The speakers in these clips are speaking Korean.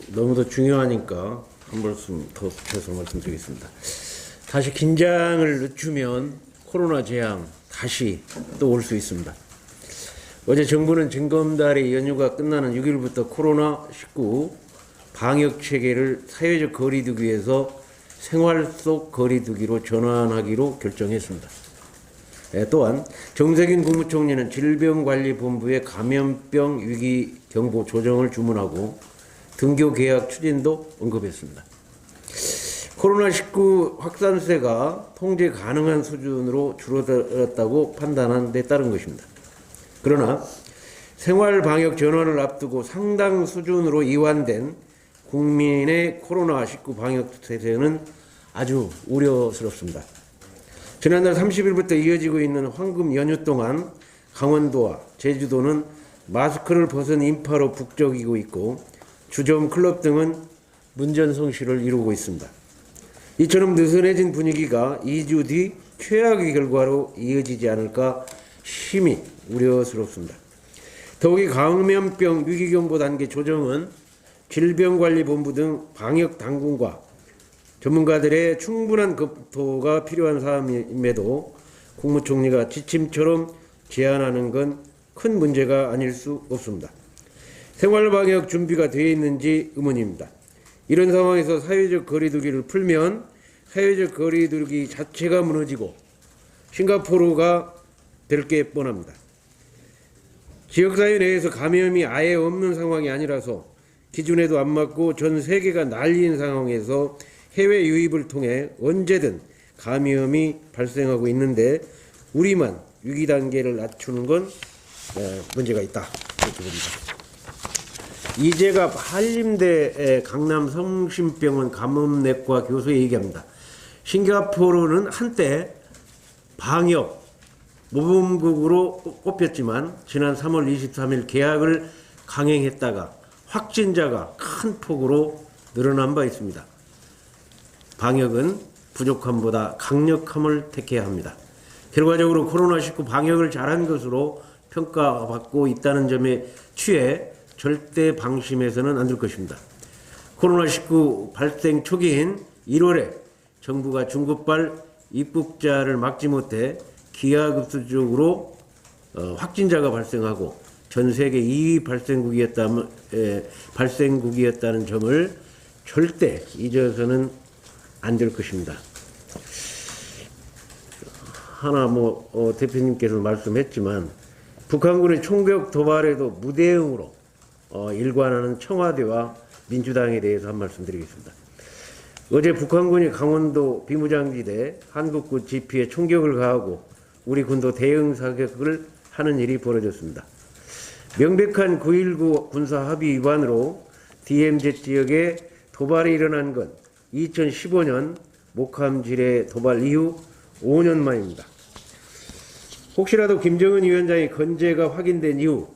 너무도 중요하니까 한 말씀 더 붙여서 말씀드리겠습니다. 다시 긴장을 늦추면 코로나 재앙 다시 또 올 수 있습니다. 어제 정부는 징검다리 연휴가 끝나는 6일부터 코로나19 방역 체계를 사회적 거리두기에서 생활 속 거리두기로 전환하기로 결정했습니다. 또한 정세균 국무총리는 질병관리본부에 감염병 위기 경보 조정을 주문하고 등교 계약 추진도 언급했습니다. 코로나19 확산세가 통제 가능한 수준으로 줄어들었다고 판단한 데 따른 것입니다. 그러나 생활 방역 전환을 앞두고 상당 수준으로 이완된 국민의 코로나19 방역 태세는 아주 우려스럽습니다. 지난달 30일부터 이어지고 있는 황금 연휴 동안 강원도와 제주도는 마스크를 벗은 인파로 북적이고 있고 주점, 클럽 등은 문전성시를 이루고 있습니다. 이처럼 느슨해진 분위기가 2주 뒤 최악의 결과로 이어지지 않을까 심히 우려스럽습니다. 더욱이 감염병 위기경보 단계 조정은 질병관리본부 등 방역당국과 전문가들의 충분한 검토가 필요한 사안임에도 국무총리가 지침처럼 제안하는 건 큰 문제가 아닐 수 없습니다. 생활방역 준비가 되어 있는지 의문입니다. 이런 상황에서 사회적 거리두기를 풀면 사회적 거리두기 자체가 무너지고 싱가포르가 될 게 뻔합니다. 지역사회 내에서 감염이 아예 없는 상황이 아니라서 기준에도 안 맞고 전 세계가 난리인 상황에서 해외 유입을 통해 언제든 감염이 발생하고 있는데 우리만 위기 단계를 낮추는 건 문제가 있다 이렇게 봅니다. 이재갑 한림대 강남 성심병원 감염내과 교수 얘기합니다. 싱가포르는 한때 방역 모범국으로 꼽혔지만 지난 3월 23일 개학을 강행했다가 확진자가 큰 폭으로 늘어난 바 있습니다. 방역은 부족함보다 강력함을 택해야 합니다. 결과적으로 코로나19 방역을 잘한 것으로 평가받고 있다는 점에 취해 절대 방심해서는 안 될 것입니다. 코로나19 발생 초기인 1월에 정부가 중국발 입국자를 막지 못해 기하급수적으로 확진자가 발생하고 전 세계 2위 발생국이었다는 점을 절대 잊어서는 안 될 것입니다. 하나 대표님께서 말씀했지만 북한군의 총격 도발에도 무대응으로 일관하는 청와대와 민주당에 대해서 한 말씀 드리겠습니다. 어제 북한군이 강원도 비무장지대 한국군 지피에 총격을 가하고 우리 군도 대응 사격을 하는 일이 벌어졌습니다. 명백한 9.19 군사합의 위반으로 DMZ 지역에 도발이 일어난 건 2015년 목함지뢰 도발 이후 5년 만입니다. 혹시라도 김정은 위원장의 건재가 확인된 이후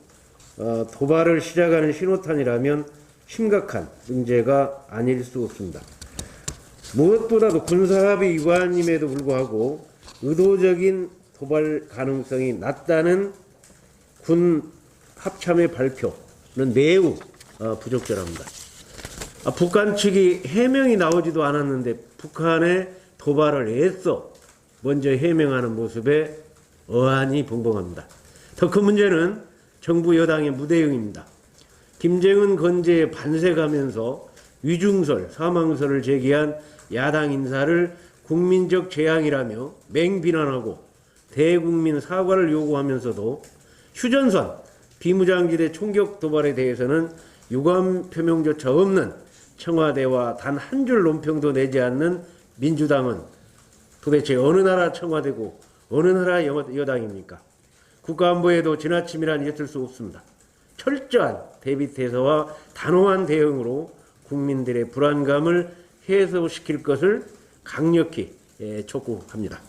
도발을 시작하는 신호탄이라면 심각한 문제가 아닐 수 없습니다. 무엇보다도 군사합의 위반임에도 불구하고 의도적인 도발 가능성이 낮다는 군 합참의 발표는 매우 부적절합니다. 북한 측이 해명이 나오지도 않았는데 북한의 도발을 애써 먼저 해명하는 모습에 어안이 벙벙합니다. 더 큰 문제는 정부 여당의 무대응입니다. 김정은 건재에 반색하면서 위중설, 사망설을 제기한 야당 인사를 국민적 재앙이라며 맹비난하고 대국민 사과를 요구하면서도 휴전선, 비무장지대 총격 도발에 대해서는 유감 표명조차 없는 청와대와 단 한 줄 논평도 내지 않는 민주당은 도대체 어느 나라 청와대고 어느 나라 여당입니까? 국가안보에도 지나침이란 있을 수 없습니다. 철저한 대비태세와 단호한 대응으로 국민들의 불안감을 해소시킬 것을 강력히 촉구합니다.